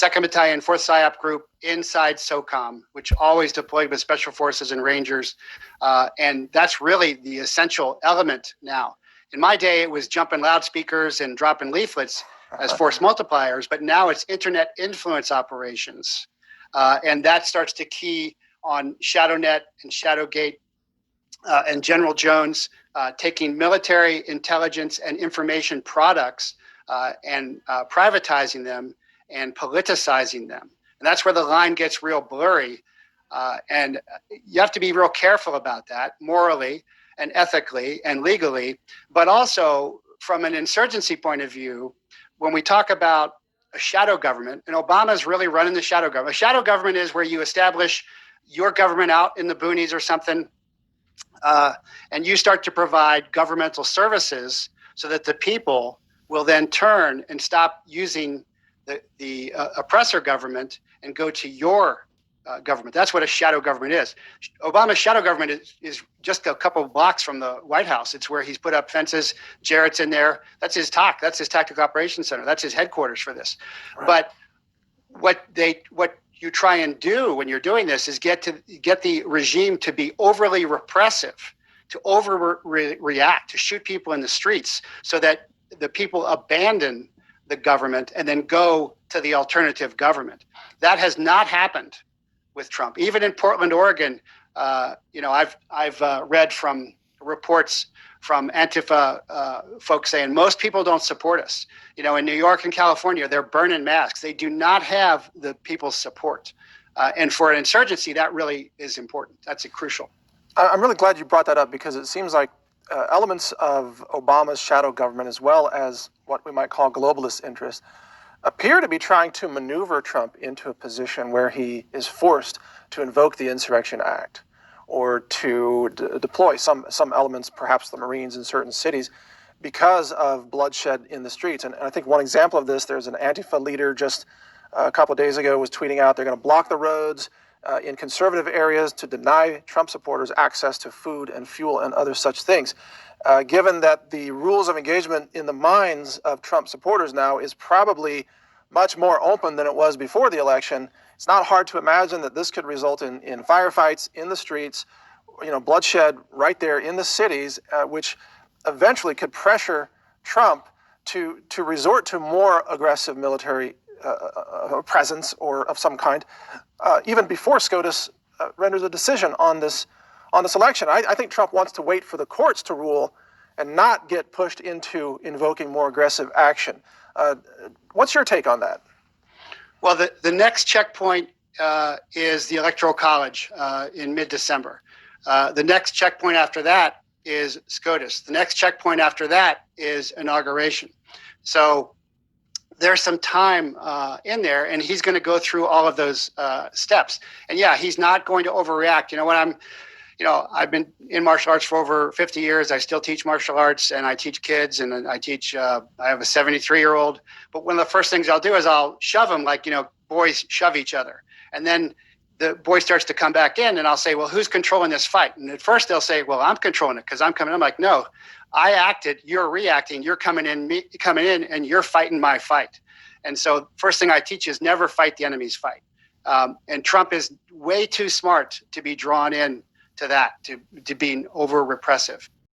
2nd Battalion, 4th PSYOP Group inside SOCOM, which always deployed with Special Forces and Rangers. And that's really the essential element now. In my day, it was jumping loudspeakers and dropping leaflets as force multipliers, but now it's internet influence operations. And that starts to key on ShadowNet and Shadowgate and General Jones taking military intelligence and information products and privatizing them and politicizing them. And that's where the line gets real blurry. And you have to be real careful about that morally and ethically and legally, but also from an insurgency point of view, when we talk about a shadow government, and Obama's really running the shadow government. A shadow government is where you establish your government out in the boonies or something, and you start to provide governmental services so that the people will then turn and stop using the oppressor government and go to your government. That's what a shadow government is. Obama's shadow government is just a couple of blocks from the White House. It's where he's put up fences. Jarrett's in there. That's his TOC. That's his Tactical Operations Center. That's his headquarters for this. Right. But what you try and do when you're doing this is get the regime to be overly repressive, to overreact, to shoot people in the streets so that the people abandon the government and then go to the alternative government. That has not happened with Trump. Even in Portland, Oregon, I've read from reports from Antifa folks saying most people don't support us. In New York and California, they're burning masks. They do not have the people's support. And for an insurgency, that really is important. That's crucial. I'm really glad you brought that up because it seems like elements of Obama's shadow government, as well as what we might call globalist interests, appear to be trying to maneuver Trump into a position where he is forced to invoke the Insurrection Act or to deploy some elements, perhaps the Marines in certain cities, because of bloodshed in the streets. And I think one example of this, there's an Antifa leader just a couple of days ago was tweeting out they're going to block the roads in conservative areas to deny Trump supporters access to food and fuel and other such things. Given that the rules of engagement in the minds of Trump supporters now is probably much more open than it was before the election, it's not hard to imagine that this could result in firefights in the streets, bloodshed right there in the cities, which eventually could pressure Trump to resort to more aggressive military presence or of some kind, even before SCOTUS renders a decision on this election. I think Trump wants to wait for the courts to rule and not get pushed into invoking more aggressive action. What's your take on that? Well, the next checkpoint is the Electoral College in mid-December. The next checkpoint after that is SCOTUS. The next checkpoint after that is inauguration. So there's some time in there, and he's going to go through all of those steps. And yeah, he's not going to overreact. I've been in martial arts for over 50 years. I still teach martial arts, and I teach kids, and I teach, I have a 73-year-old. But one of the first things I'll do is I'll shove them like, boys shove each other. And then the boy starts to come back in, and I'll say, well, who's controlling this fight? And at first they'll say, well, I'm controlling it because I'm coming in. I'm like, no, I acted, you're reacting, you're coming in, and you're fighting my fight. And so first thing I teach is never fight the enemy's fight. And Trump is way too smart to be drawn in to that, to being over repressive.